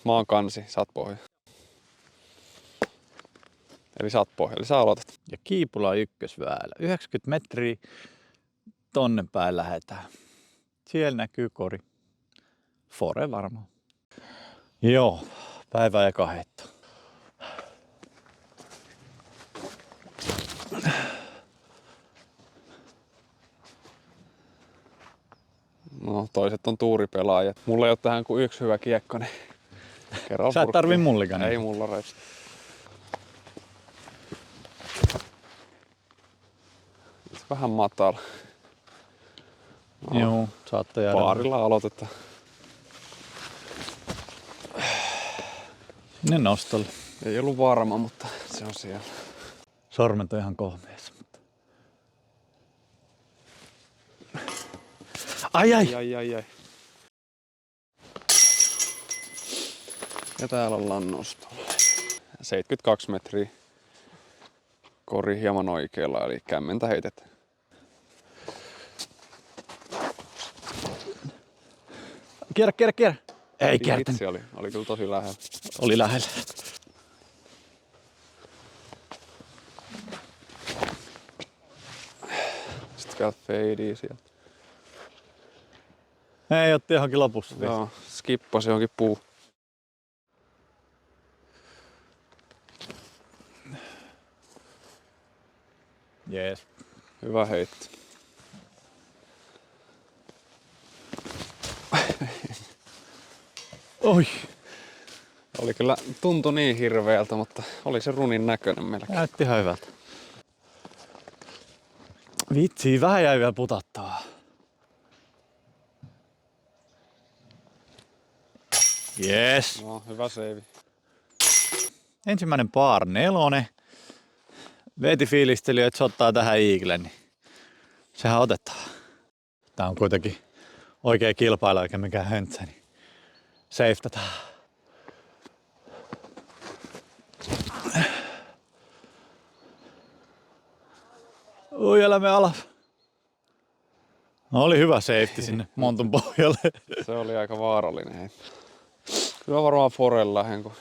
Mä oon kansi, sä oot pohja. Eli sä oot pohja, eli sä aloitat. Ja Kiipula ykkösväälä. 90 metriä tonne päin lähetään. Siellä näkyy kori. Fore varmaan. Joo, päivä ja kahdetta. No toiset on tuuripelaajat. Mulla ei oo tähän kuin yksi hyvä kiekko, niin kerran Sä et tarvii mullikani. Ei mulla reistä. Vähän matala. No, Joo, saattaa jäädä. paarilla aloitetaan. Sinne nostolle. Ei ollut varma, mutta se on siellä. Sormet on ihan kohmeessa. Ai. Ai. Ja täällä ollaan nostolla. 72 metriä. Kori hieman oikealla, eli kämmentä heitetään. Kierrä. Ei kiertänyt. Vitsi oli kyllä tosi lähellä. Oli lähellä. Sitten vielä fadea sieltä. Ei, otti johonkin lopussa. Joo, skippasi johonkin puu. Jees. Hyvä heitto. Oi. Oli kyllä, tuntui niin hirveältä, mutta oli se runin näköinen melkein. Näytti ihan hyvältä. Vitsi, vähän jäi vielä putattavaa. Jees. No, hyvä seivi. Ensimmäinen par 4. Veeti fiilisteli, että se ottaa tähän Eaglen, niin sehän otetaan. Tää on kuitenkin oikea kilpailu eikä mikään höntsä, niin safetataan. Ui, älä me alas. No, oli hyvä safety sinne montun pohjalle. Se oli aika vaarallinen heitto. Kyllä varmaan forella lähen, kun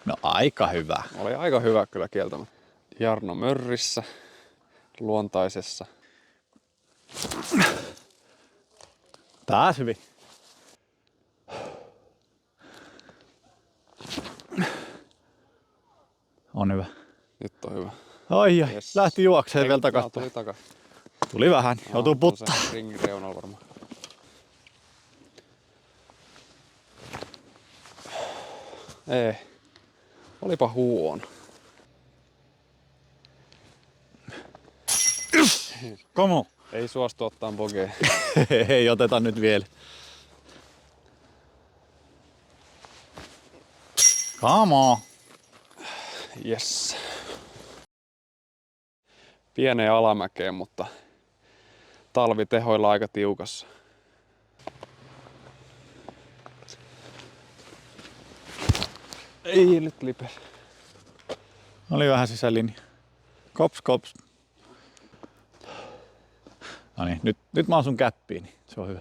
No aika hyvä. oli aika hyvä kyllä kieltämättä. Jarno mörrissä, luontaisessa. Taas hyvin. On hyvä. Nyt on hyvä. Ai, Yes. lähti juokseen vielä takas. Tuli takas. Tuli vähän, joutuu puttaa. On se ringin reunalla varmaan. Ei. Olipa huono. Komu. Ei suostu ottaa bogea. Ei oteta nyt vielä. Come on. Yes. Pieneen alamäkeen, mutta talvitehoilla aika tiukassa. Ei nyt lipe. Oli vähän sisälinja. Kops. No niin, nyt mä osun käppiin, niin se on hyvä.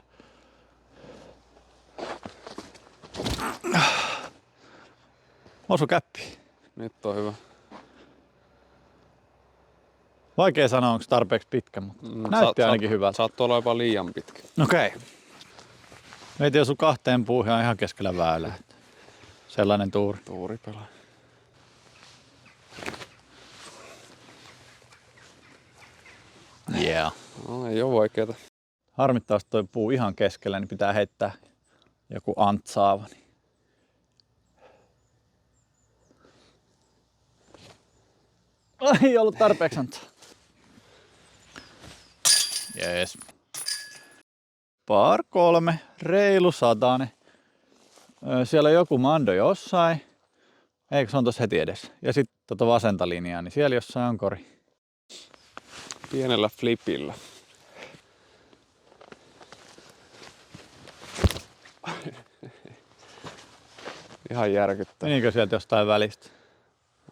Osu käppiin. Nyt on hyvä. Vaikea sanoa, onko tarpeeksi pitkä, mutta näytti ainakin hyvältä. Saattoi olla jopa liian pitkä. Okei. Meitä osu kahteen puuhun ihan keskellä väylää. Sellainen tuuri. Tuuripelaaja. Yeah. No ei oo vaikeeta. Harmittaa, jos toi puu ihan keskellä, niin pitää heittää joku antsaava. Ei ollut tarpeeksi antsaa. Jees. Par 3, reilu 100. Siellä on joku mando jossain. Eikö se on tossa heti edessä? Ja sitten tota vasenta linjaa, niin siellä jossain on kori. Pienellä flipillä. Ihan järkyttävää. Menikö sieltä jostain välistä?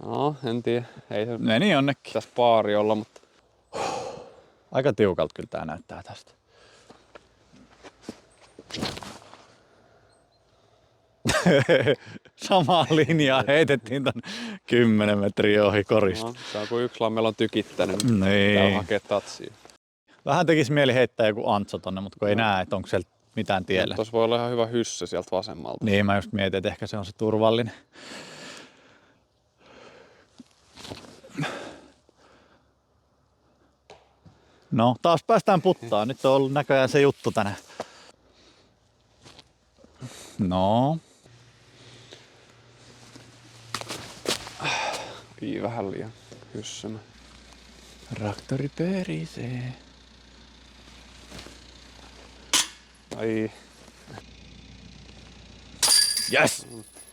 No, en tiedä. Ei se Meni jonnekin. tässä paari olla, mutta Aika tiukalta kyllä tää näyttää tästä. Samaa linjaa heitettiin ton 10 metriä ohi korista. no, se on kuin yksi lammella on tykittänyt. Tää Niin. hakee tatsia. Vähän tekis mieli heittää joku Antso tonne, mutta kun ei näe, että onko sieltä mitään tiellä. Tuossa voi olla ihan hyvä hyssy sieltä vasemmalta. Niin, mä just mietin, että ehkä se on se turvallinen. No, taas päästään puttaan. Nyt on ollut näköjään se juttu tänään. No, Ii, vähän liian hyssymä. traktori perisee. Ai, Yes!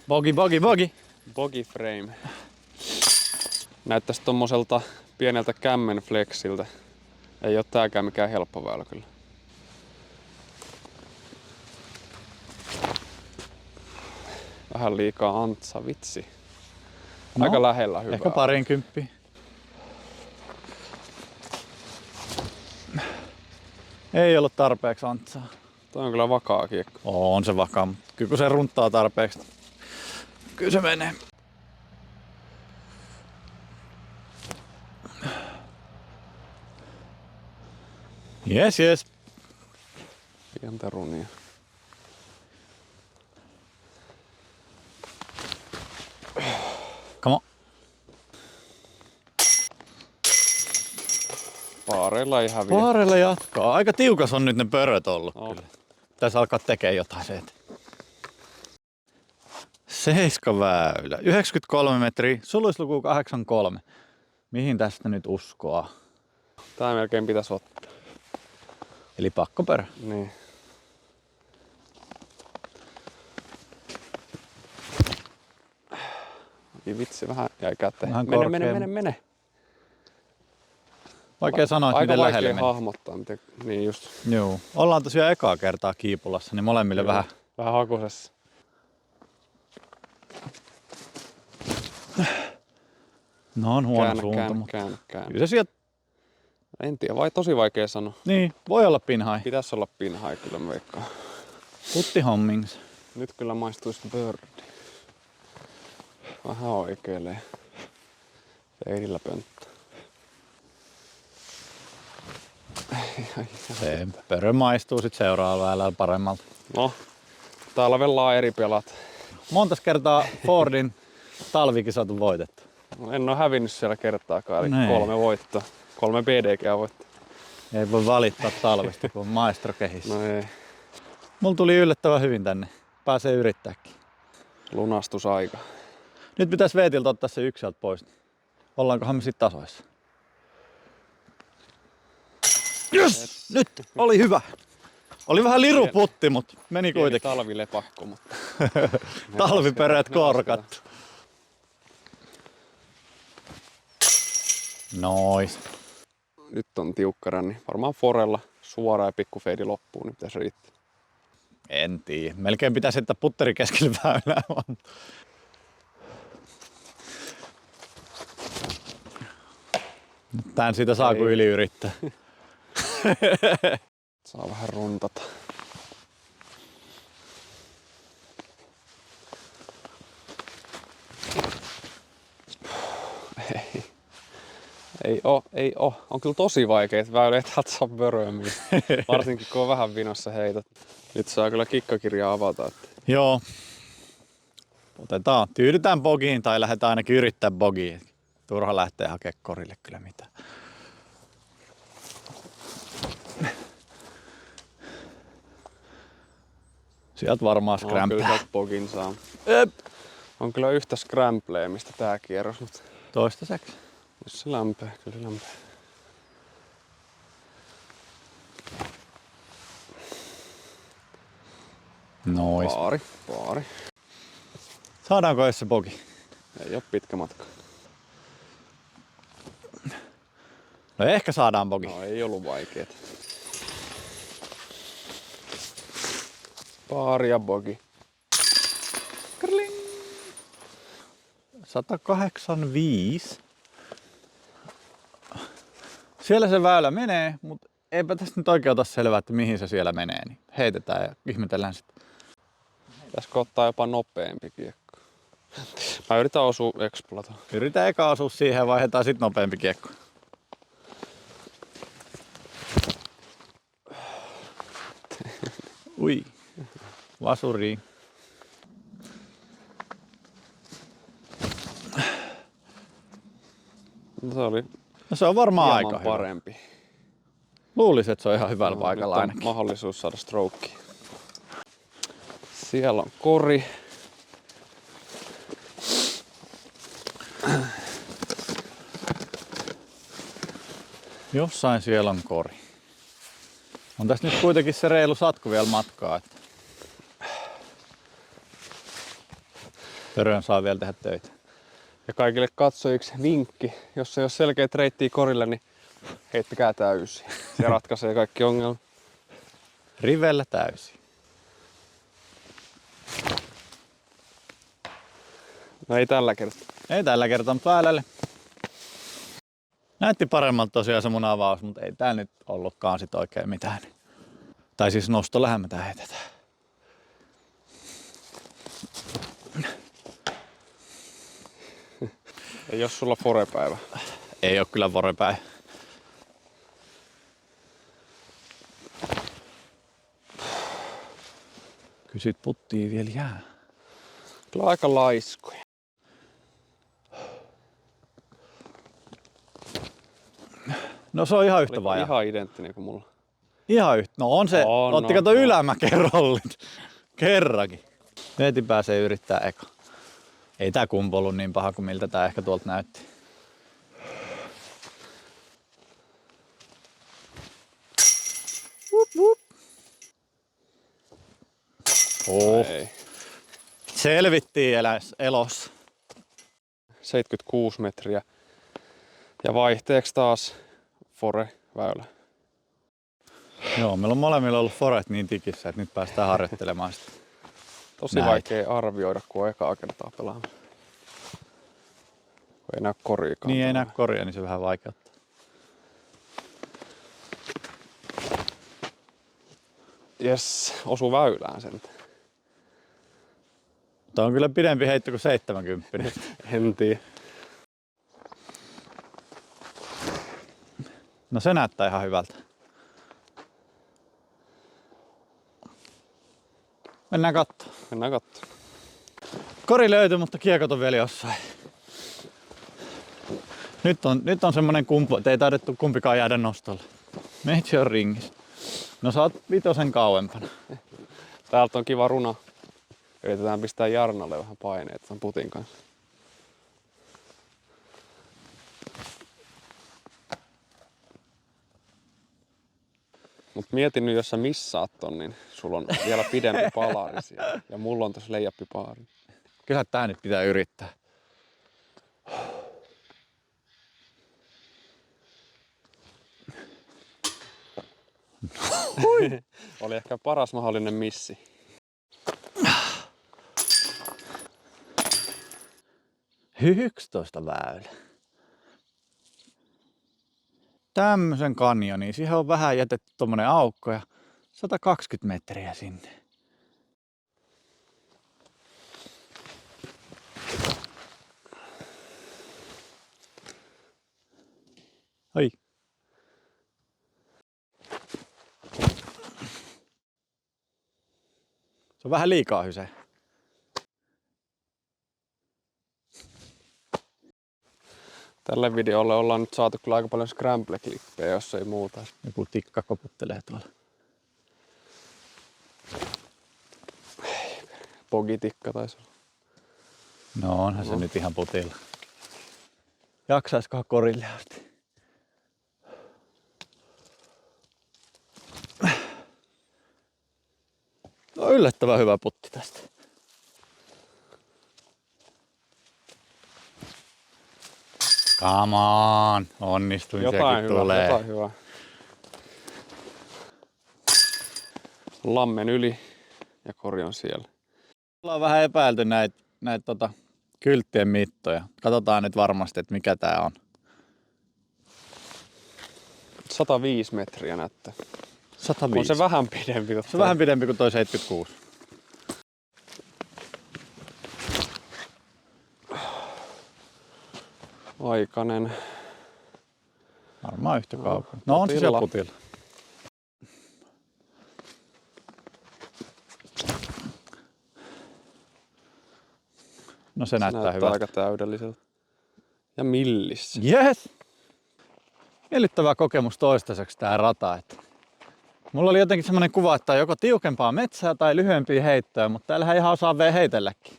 Bogi, bogi, bogi. bogey frame. Näyttäisi tommoselta pieneltä kämmen flexiltä. Ei oo tääkään mikään helppo väylä kyllä. Vähän liikaa antsa, vitsi. No, Aika lähellä hyvää. Ehkä 20. Ei ollut tarpeeksi Antsaa. Toi on kyllä vakaa kiekko. On se vakaa, mutta kyllä kun se runttaa tarpeeksi. Kyllä se menee. Jes. Pientä runia. Come on. Paareilla ei häviä. Paarelle jatkaa. Aika tiukas on nyt ne pöröt ollut On. kyllä. Pitäisi alkaa tekemään jotain se eteen. 7 väylä. 93 metriä. Suluisluku 83. Mihin tästä nyt uskoa? Tää melkein pitäisi ottaa. Eli pakkopörö. Niin. Ai vitsi, vähän jäi käteen. Vähän Mene, korkea. mene. Vaikea sanoa, että Aika miten vaikea lähelle meni. hahmottaa, miten, niin just. Joo. Ollaan tosiaan ekaa kertaa Kiipulassa, niin molemmille vähän. Vähän hakusessa. No on huono suunta, mutta Käännä. kyllä se sieltä, En tiedä, vai tosi vaikea sanoa. niin, voi olla pinhai. Pitäisi olla pinhai kyllä, mä veikkaan. Putti hommings. Nyt kyllä maistuisi birdi. Vähän oikeelee. Teidillä pönttö. Se pörö maistuu sit seuraavalla väylällä paremmalta. No, talvella eri pelat. Montas kertaa Fordin talvikisat on voitettu? No, en oo hävinnyt siellä kertaakaan, eli Nee. 3 voittoa. 3 PDG voittoa. Ei voi valittaa talvesta, kun on maestro kehissä. No ei, Mulla tuli yllättävän hyvin tänne. Pääsee yrittääkin. lunastusaika. Nyt pitäisi Veetiltä ottaa se yksi sieltä pois. Ollaankohan me sit tasoissa? Yes! Nyt oli hyvä. Oli vähän liruputti, mutta meni Pieni kuitenkin. talvilepakko, mutta Talviperäät ne korkattu. Nois. nyt on tiukka ränni. Varmaan forella suoraan ja pikku feidi loppuun, niin pitäisi riittää. En tiedä. Melkein pitäisi heittää putteri keskellä väylää. Tän siitä saa, kun Ei. yli yrittää. Saa vähän runtata. Ei oo. On kyllä tosi vaikeet väyliä, täältä saa pörömiä. Varsinkin kun on vähän vinossa heität. Nyt saa kyllä kikkakirjaa avata. Että Joo. Otetaan. Tyydytään bogiin tai lähdetään ainakin yrittää bogiin. Turha lähtee hakemaan korille kyllä mitään. Sieltä varmaan no, kyllä skrämplää. sieltä pogin saa. On kyllä yhtä scrampleä, mistä tää kierros, mutta Toistaiseksi. jos se lämpää, kyllä se lämpää. Nois. Paari. Saadaanko edes se bogi? Ei oo pitkä matka. No ehkä saadaan bogi. No ei ollut vaikeet. Paari ja bogi. 185. Siellä se väylä menee, mutta eipä tästä nyt oikein ota selvää, että mihin se siellä menee. Niin heitetään ja ihmetellään sitten. Pitäisikö ottaa jopa nopeampi kiekko? Mä yritän osua Explata. Yritä eka osua siihen ja vaihdetaan sitten nopeampi kiekko. Ui, vasuri. No, se oli No se on varmaan hieman aika parempi. hyvä. Luulisin, että se on ihan hyvällä No, paikalla nyt on ainakin. mahdollisuus saada stroke. Siellä on kori. Jossain siellä on kori. On tässä nyt kuitenkin se reilu satku vielä matkaa. Että Pörön saa vielä tehdä töitä. Ja kaikille katsojiksi vinkki, jos ei ole selkeät reittiä korille, niin heittäkää täysin. Se ratkaisee kaikki ongelmat. Rivellä täysin. No ei tällä kertaa. Ei tällä kertaa, mutta väylälle. Näytti paremmalta tosiaan se mun avaus, mutta ei tää nyt ollutkaan sit oikein mitään. Tai siis nosto lähemmä heitetään. Ei jos sulla forepäivä. Ei oo kyllä vorepäin. Kysyt puttia vielä jää. Kyllä aika laiskoja. No se on ihan yhtä Oliko vajaa. ihan identtinen kuin mulla. Ihan yhtä. No on se. On, Otti on, kato on. ylämäkerollit. Kerrankin. Veeti pääsee yrittää eka. Ei tää kumpu ollut niin paha kuin miltä tää ehkä tuolta näytti. Wup, wup. Ei. Selvittiin elossa. 76 metriä. Ja vaihteeksi taas fore-väylä. Joo, meillä on molemmilla ollut foret niin tikissä, että nyt päästään harjoittelemaan sitä. Tosi Näitä. vaikea arvioida, kun on ekaa kertaa pelaamaan. Kun ei näy koriikaan. Niin ei näe korjaa, niin se vähän vaikeuttaa. Jes, osu väylään sen. Tämä on kyllä pidempi heitto kuin 70. En tiedä. No se näyttää ihan hyvältä. Mennään katsomaan. Mennään katsomaan. Kori löytyi, mutta kiekot on vielä jossain. Nyt on semmonen kumpu, että ei taidettu kumpikaan jäädä nostolle. Meitsi on ringissä. No sä oot vitosen kauempana. Täältä on kiva runa. Yritetään pistää Jarnalle vähän paineet sen putin kanssa. Mut mietin nyt, jos sä missaat ton, niin sulla on vielä pidempi palari siellä. Ja mulla on tossa leijappipaari. Kyllä tää nyt pitää yrittää. Oli ehkä paras mahdollinen missi. Hy 11 väylä. Tämmösen kanjoniin. Siihen on vähän jätetty tommonen aukko ja 120 metriä sinne. Ai. Se on vähän liikaa hyse. Tälle videolle ollaan nyt saatu kyllä aika paljon scramble-klippejä, jos ei muuta. Joku tikka koputtelee tuolla. Pogitikka taisi olla. No onhan se nyt ihan putilla. Jaksaiskohan korille asti? No yllättävän hyvä putti tästä. Come on! Onnistuin, Jotain sekin hyvää, tulee. jotain hyvää. Lammen yli ja kori on siellä. Ollaan vähän epäilty näitä kylttien mittoja. Katsotaan nyt varmasti, että mikä tää on. 105 metriä näyttää. 105. On se vähän pidempi. Se on vähän pidempi kuin toi 76. Aikainen. Varmaan yhtä kaukaa. No on se siellä putilla. No se näyttää hyvältä. Aika täydelliseltä. Ja millissä. Yes! Miellyttävä kokemus toistaiseksi tää rata. Että mulla oli jotenkin semmonen kuva, että on joko tiukempaa metsää tai lyhyempiä heittoja, mutta täällähän ihan osaa vielä heitelläkin.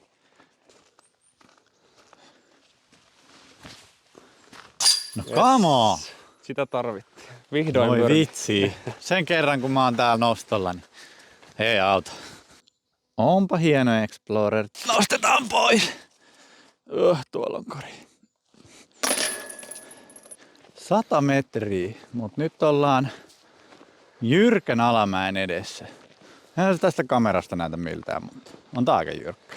No yes. Come on! Sitä tarvittiin. Vihdoin Moi vitsi. Sen kerran kun mä oon täällä nostolla, niin ei auta. Onpa hieno Explorer. Nostetaan pois! Tuolla on kori. 100 metriä, mutta nyt ollaan jyrkän alamäen edessä. Eihän se tästä kamerasta näytä miltään, mutta on tää aika jyrkkä.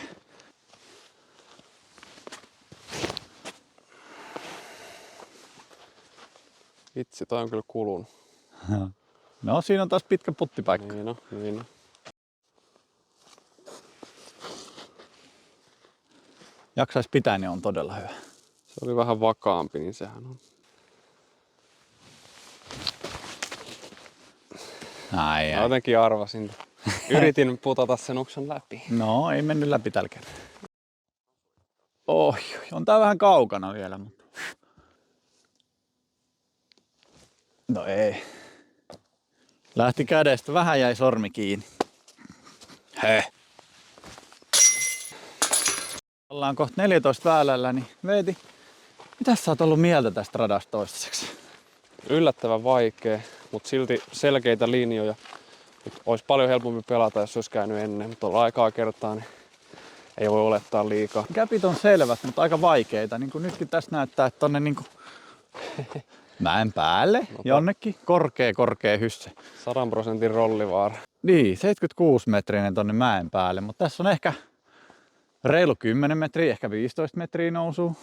Vitsi, toi on kyllä kulunut. No siinä on taas pitkä puttipaikka. Niin on. Jaksais pitää, niin on todella hyvä. Se oli vähän vakaampi, niin sehän on. Ai. Jotenkin arvasin. Yritin putata sen oksan läpi. No, ei mennyt läpi tällä kertaa. On tää vähän kaukana vielä, mutta... No ei. Lähti kädestä, vähän jäi sormi kiinni. Heh. Ollaan kohta 14 väylällä, niin Veeti, mitäs sä oot ollut mieltä tästä radasta toistaiseksi? Yllättävän vaikea, mutta silti selkeitä linjoja. Olisi paljon helpompi pelata, jos olisi käynyt ennen, mutta tuolla aikaa kertaa niin ei voi olettaa liikaa. Käpit on selvät, mutta aika vaikeita. Niin kuin nytkin tässä näyttää, että tonne niin kuin mäen päälle jonnekin korkea hysse. 100% rollivaara. Niin, 76 metrinen tonne mäen päälle, mutta tässä on ehkä reilu 10 metriä, ehkä 15 metriä nousua.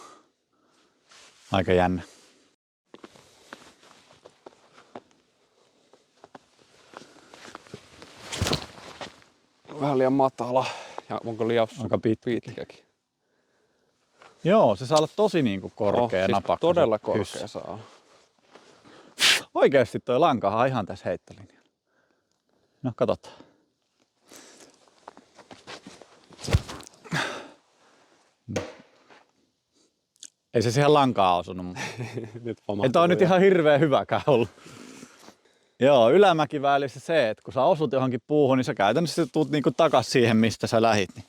Aika jännä. Vähän liian matala. Ja onko liian aika pitkäkin? Joo, se saa olla tosi niinku korkea siis napakka. Todella korkea saa. Oikeesti toi lankahan on ihan tässä heittolinjalla. No katsotaan. Ei se siihen lankaan osunut, mutta ei tää on nyt ihan hirveän hyväkään ollut. Joo, ylämäkivälissä se, että kun sä osut johonkin puuhun, niin sä käytännössä tuut niinku takas siihen, mistä sä lähit. Niin.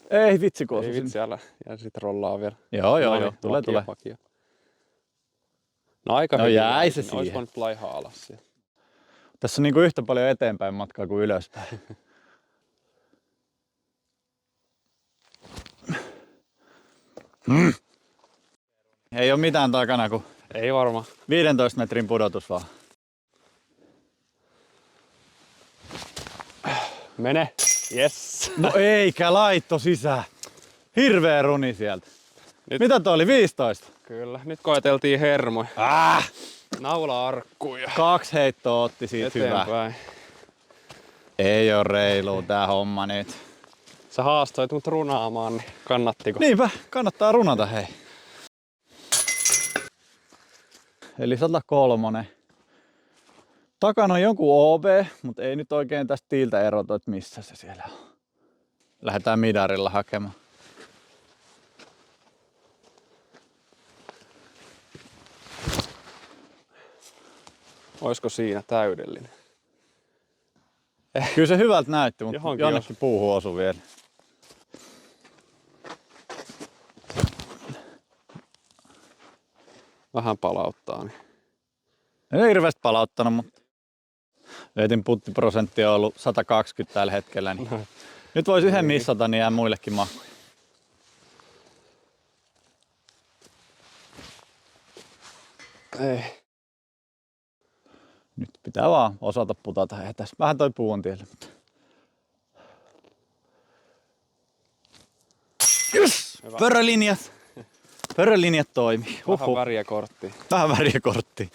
Ei vitsi, kun ei vitsi, älä. Ja sit rollaa vielä. Joo, tulee. Vakia. No aika hyvin. Jäi se siihen. Ois voinut laihaa alas siellä. Tässä on niinku yhtä paljon eteenpäin matkaa kuin ylöspäin. Ei oo mitään takana kuin ei varmaan 15 metrin pudotus vaan. Mene. Yes. No eikä laitto sisään. Hirveä runi sieltä. Nyt. Mitä toi oli? 15? Kyllä. Nyt koeteltiin hermoja. Naula-arkkuja. 2 heittoa otti siitä eteenpäin. Hyvä. Ei oo reilu tää homma nyt. Sä haastoit mut runaamaan, niin kannattiko? Niinpä, kannattaa runata hei. Eli 103. Takana on jonkun OB, mutta ei nyt oikein tästä tiiltä erota, että missä se siellä on. Lähdetään midarilla hakemaan. Oisko siinä täydellinen? Kyllä se hyvältä näytti, mutta jonnekin puuhun osui vielä. Vähän palauttaa. Niin. Ei hirveästi palauttanut, mutta Veetin puttiprosentti on ollut 120 tällä hetkellä. Niin nyt voisi yhden missata, niin jää muillekin mahkuja. Ei. Nyt pitää vaan osata putata. Ja tässä vähän toi puu on tiellä. Mutta... Pörölinjat. Pörölinjat toimii. Vähän väriä korttiin. Vähän väriä korttiin.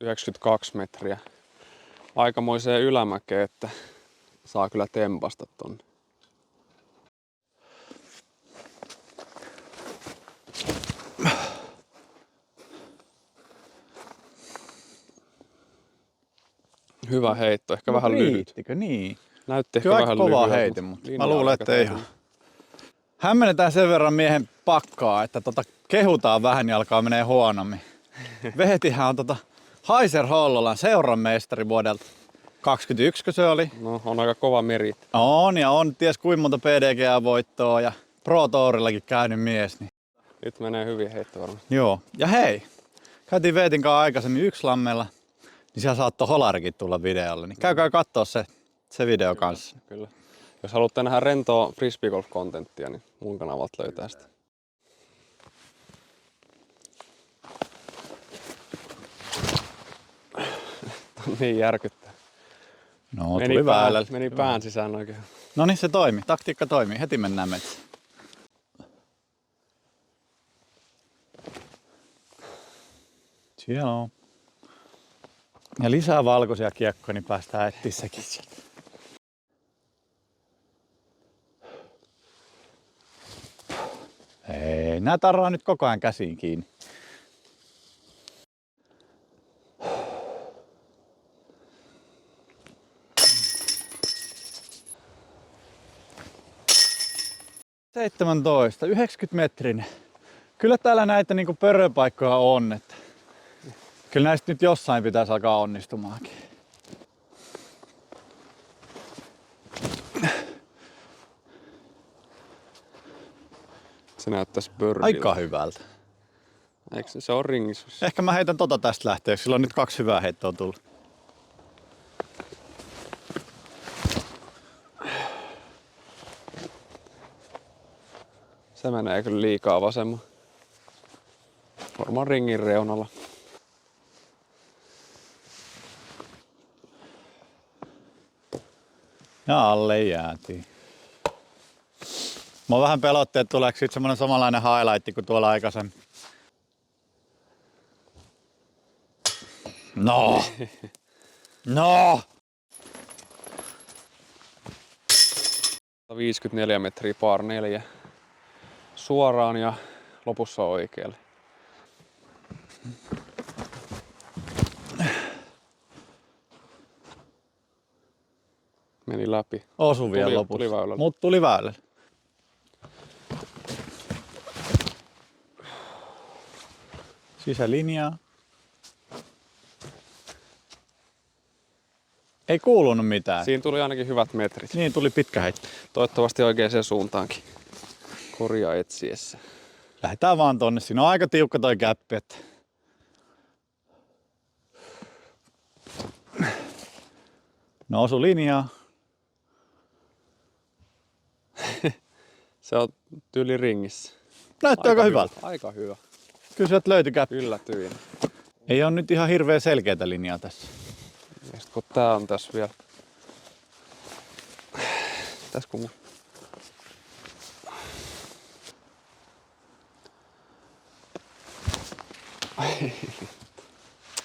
92 metriä. Aikamoiseen ylämäkeen, että saa kyllä tempasta tonne. Hyvä heitto, ehkä vähän lyhyt. Riittikö? Niin. Näytti ehkä Kyllä vähän aika kova lyhyeltä, heitin, mutta linja mä luulen, aika että ei ihan. täytyy. Hämmennetään sen verran miehen pakkaa, että kehutaan vähän, niin alkaa menee huonommin. Vehtihän on Haiser Hollolan seuran mestari vuodelta 21, se oli. No, on aika kova meri. On ja on ties kuinka monta PDGA-voittoa ja Pro Tourillakin käynyt mies. Niin. Nyt menee hyvin heitto varmasti. Joo. Ja hei, käytiin Veetin kanssa aikaisemmin Ykslammella, niin siellä saattoi Holarikin tulla videolle. Niin käykää kattoo se video kanssa. Kyllä. Jos haluatte nähdä rentoa frisbeegolf-kontenttia, niin mun kanavalta löytää sitä. Niin järkyttää. No, tuli väylällä. Meni pään sisään oikein. No niin, se toimi. Taktiikka toimii. Heti mennään metsään. Siellä on. Ja lisää valkoisia kiekkoja, niin päästään etsiä sekin sieltä. Ei, nää tarraa nyt koko ajan käsiin kiinni. (17) 90 metrinen. Kyllä täällä näitä niinku pöröpaikkoja on, että kyllä näistä nyt jossain pitäisi alkaa onnistumaankin. Se näyttäisi birdiltä. Aika hyvältä. Eikö se on ringissä? Ehkä mä heitän tästä lähteä, sillä on nyt 2 hyvää heittoa tullut. Se menee kyllä liikaa vasemman. Varmaan ringin reunalla. Ja alle jäätiin. Mä vähän pelotti, että tuleeko siitä semmonen samanlainen highlight kuin tuolla aikaisemmin. No! No! 54 metriä par 4. Suoraan ja lopussa oikealle. Meni läpi. Osu vielä lopussa. Tuli väylällä. Mut tuli väylällä. Sisälinjaa. Ei kuulunut mitään. Siinä tuli ainakin hyvät metrit. Niin tuli pitkä heitto. Toivottavasti oikeaan suuntaankin. Korjaa etsiessä. Lähdetään vaan tonne. Siinä on aika tiukka toi käppi. Että... No osu linjaa. Se on tyyli ringissä. Näyttää aika hyvältä. Aika hyvä. Kyllä sieltä löytyi käppi. Yllätyin. Ei ole nyt ihan hirveän selkeätä linjaa tässä. Ja sit kun tää on tässä vielä. Tässä kun mun...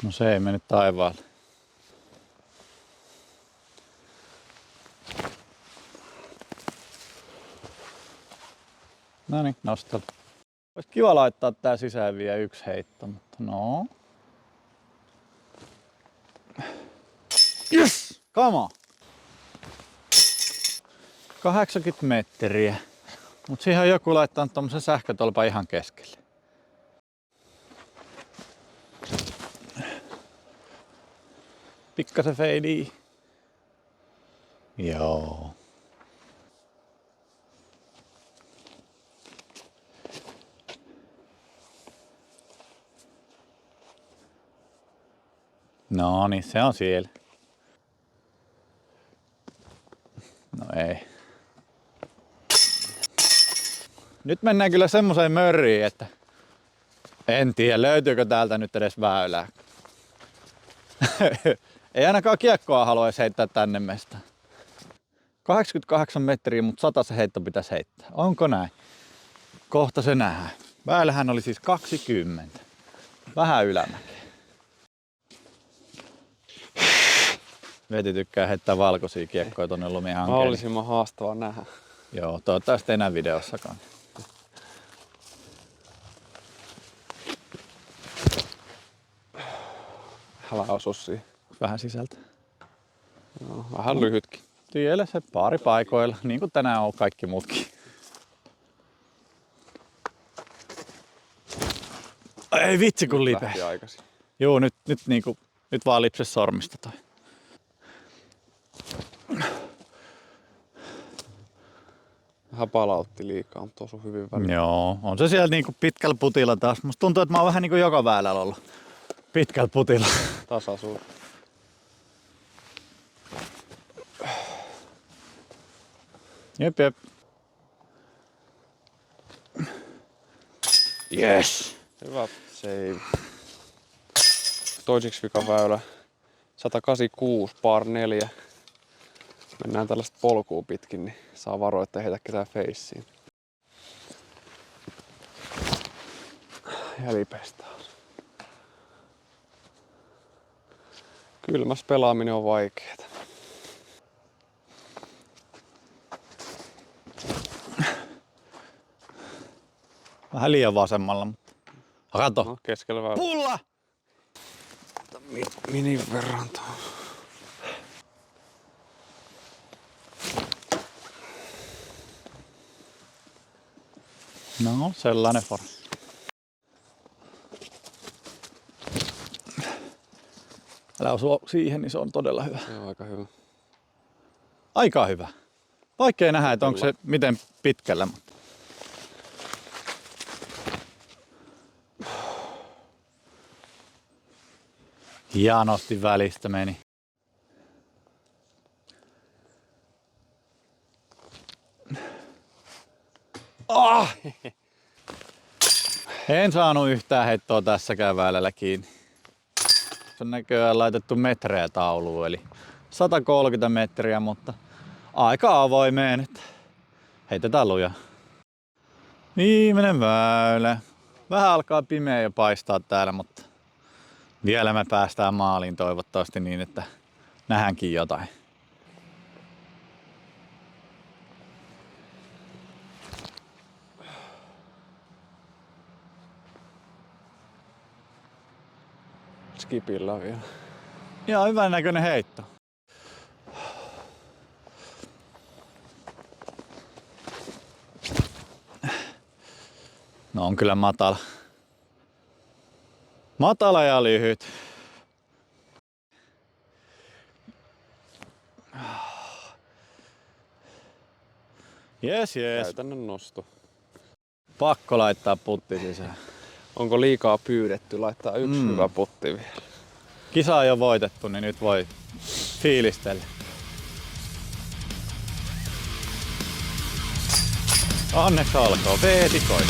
No se ei mennyt taivaalle. No niin, nostella. Olisi kiva laittaa tää sisään vielä 1 heitto, mutta no. Yes! Come on! 80 metriä. Mut siihen on joku laittanut tommosen sähkötolpan ihan keskelle. Pikkasen feidii. Joo. No niin, se on siellä. No ei. Nyt mennään kyllä semmoseen mörriin, että en tiedä löytyykö täältä nyt edes väylää. Ei ainakaan kiekkoa haluaisi heittää tänne mestaan. 88 metriä, mutta 100 se heitto pitäisi heittää. Onko näin? Kohta se nähdään. Väylähän oli siis 20. Vähän ylämäkeä. Veti tykkää heittää valkoisia kiekkoja tonne lumihankeen. Mahdollisimman haastavaa nähdä. Joo, toivottavasti enää videossakaan. Älä osu siihen. Vähän sisältä. Joo, vähän lyhytkin. Tielle se paikoilla, niin kuin tänään on kaikki muutkin. Ei vitsi kun lipe. Lähti aikaisin. Joo, nyt vaan lipse sormista toi. Vähän palautti liikaa, mutta osui hyvin väliin. Joo, on se siellä niinku pitkällä putilla taas. Musta tuntuu, että mä oon vähän niinku joka väylällä ollut pitkällä putilla. Tasasuur. Jep. Yes. Hyvä save. Toisiksi vika väylä. 186 par 4. Mennään tällaista polkua pitkin, niin saa varoa, ettei heitä ketään feissiin. Ja lipes taas. Kylmäs pelaaminen on vaikeeta. Vähän liian vasemmalla, mutta... Kato! No, keskellä väylä. Pulla! Minin verran tuo. No, sellainen form. Älä osua siihen, niin se on todella hyvä. Se on aika hyvä. Aika hyvä. Vaikea nähdä, että onko se miten pitkällä, mutta... Hienosti välistä meni. Ah! En saanut yhtään heittoa tässäkään väylällä kiinni. Se on näköjään laitettu metrejä tauluun, eli 130 metriä, mutta aika avoimeen, että heitetään lujaa. Viimeinen väylä. Vähän alkaa pimeä jo paistaa täällä, mutta vielä me päästään maaliin toivottavasti niin, että nähdäänkin jotain. Skipillä vielä. Ihan hyvän näköinen heitto. No on kyllä matala. Matala ja lyhyt. Jes. Käytännön nosto. Pakko laittaa putti sisään. Onko liikaa pyydetty? Laittaa yksi hyvä putti vielä. Kisa on jo voitettu, niin nyt voi fiilistellä. Onneksi olkoon. Veetikoin.